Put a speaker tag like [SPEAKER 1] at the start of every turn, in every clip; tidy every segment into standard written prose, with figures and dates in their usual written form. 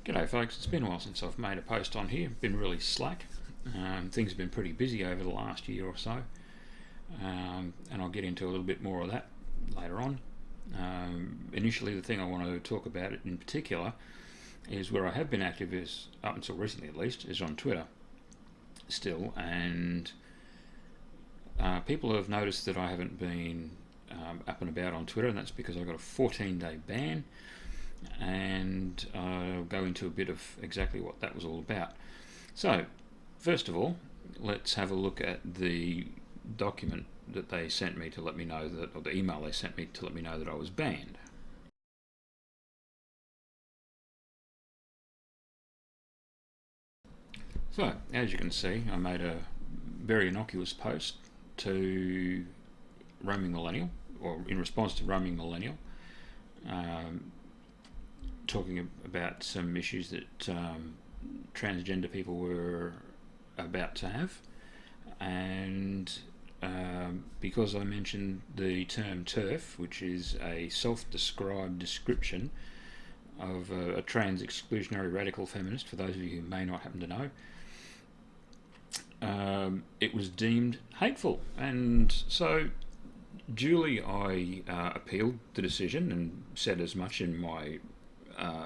[SPEAKER 1] G'day folks, it's been a while since I've made a post on here. Been really slack. Things have been pretty busy over the last year or so, and I'll get into a little bit more of that later on. Initially, the thing I want to talk about in particular is where I have been active, is up until recently at least, is on Twitter still, and people have noticed that I haven't been up and about on Twitter, and that's because I got a 14-day ban, and I'll go into a bit of exactly what that was all about. So first of all, let's have a look at the document that they sent me to let me know that, or the email they sent me to let me know that I was banned. So as you can see, I made a very innocuous post to Roaming Millennial, or in response to Roaming Millennial, talking about some issues that transgender people were about to have, and because I mentioned the term TERF, which is a self-described description of a trans exclusionary radical feminist, for those of you who may not happen to know, it was deemed hateful, and so duly I appealed the decision and said as much in my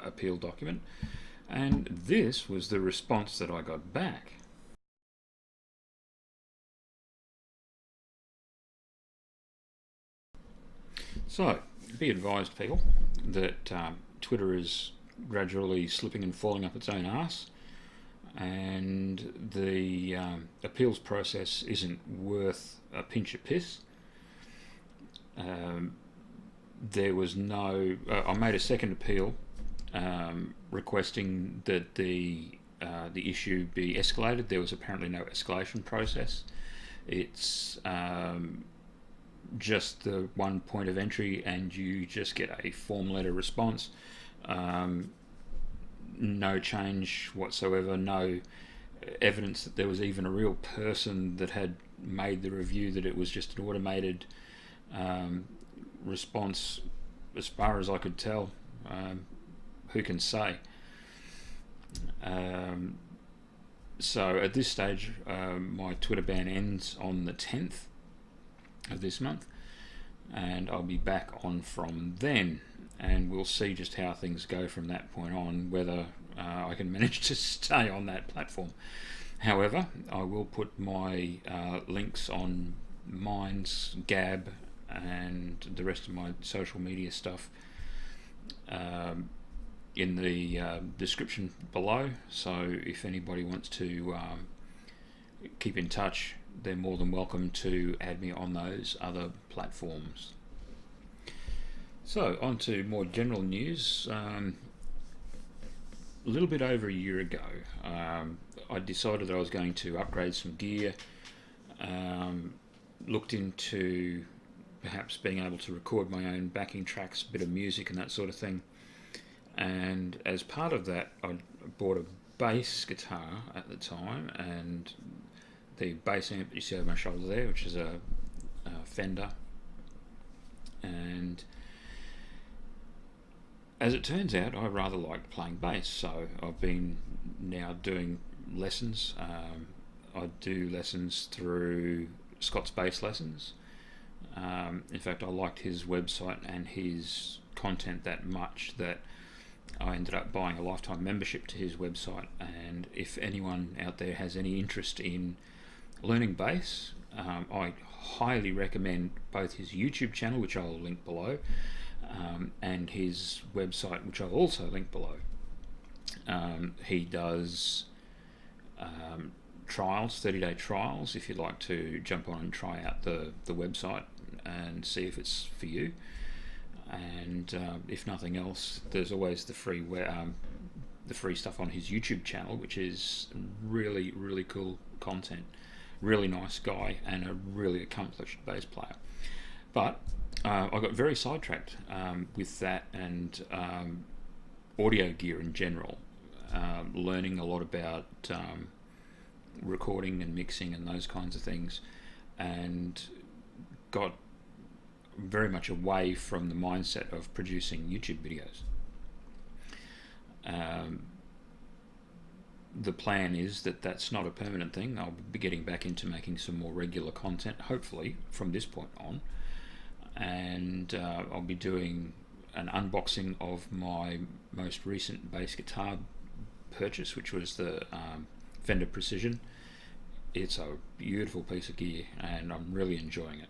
[SPEAKER 1] appeal document, and this was the response that I got back. So be advised, people, that Twitter is gradually slipping and falling up its own arse, and the appeals process isn't worth a pinch of piss. There was no I made a second appeal requesting that the issue be escalated. There was apparently no escalation process. It's just the one point of entry, and you just get a form letter response. No change whatsoever, no evidence that there was even a real person that had made the review, that it was just an automated response, as far as I could tell. Who can say? So at this stage, my Twitter ban ends on the 10th of this month, and I'll be back on from then, and we'll see just how things go from that point on, whether I can manage to stay on that platform. However, I will put my links on Minds, Gab, and the rest of my social media stuff in the description below, so if anybody wants to keep in touch, they're more than welcome to add me on those other platforms. So on to more general news. A little bit over a year ago, I decided that I was going to upgrade some gear, looked into perhaps being able to record my own backing tracks, a bit of music and that sort of thing, and as part of that I bought a bass guitar at the time, and the bass amp that you see over my shoulder there, which is a Fender, and as it turns out I rather liked playing bass, so I've been now doing lessons. I do lessons through Scott's Bass Lessons. In fact, I liked his website and his content that much that I ended up buying a lifetime membership to his website, and if anyone out there has any interest in learning bass, I highly recommend both his YouTube channel, which I'll link below, and his website, which I'll also link below. He does trials, 30-day trials, if you'd like to jump on and try out the website and see if it's for you. And if nothing else, there's always the free stuff on his YouTube channel, which is really, really cool content. Really nice guy and a really accomplished bass player. But I got very sidetracked with that and audio gear in general, learning a lot about recording and mixing and those kinds of things, and got very much away from the mindset of producing YouTube videos. the plan is that that's not a permanent thing. I'll be getting back into making some more regular content, hopefully from this point on, and I'll be doing an unboxing of my most recent bass guitar purchase, which was the Fender Precision. It's a beautiful piece of gear and I'm really enjoying it.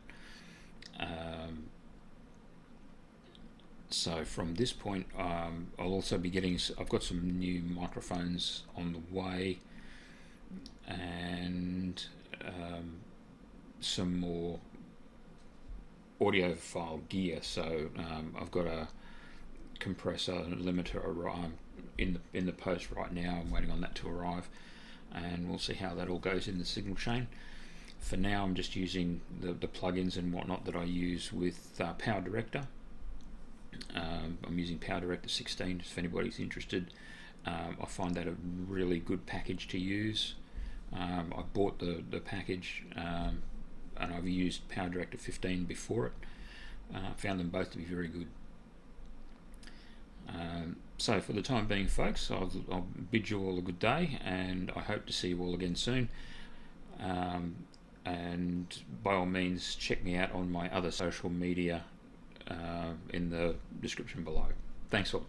[SPEAKER 1] So from this point, I'll also be getting, I've got some new microphones on the way, and some more audiophile gear. So I've got a compressor and a limiter in the post right now. I'm waiting on that to arrive, and we'll see how that all goes in the signal chain. For now, I'm just using the plugins and whatnot that I use with Power Director. I'm using Power Director 16 if anybody's interested. I find that a really good package to use. I bought the package, and I've used Power Director 15 before it. Found them both to be very good. So for the time being, folks, I'll bid you all a good day, and I hope to see you all again soon. And by all means, check me out on my other social media in the description below. Thanks all.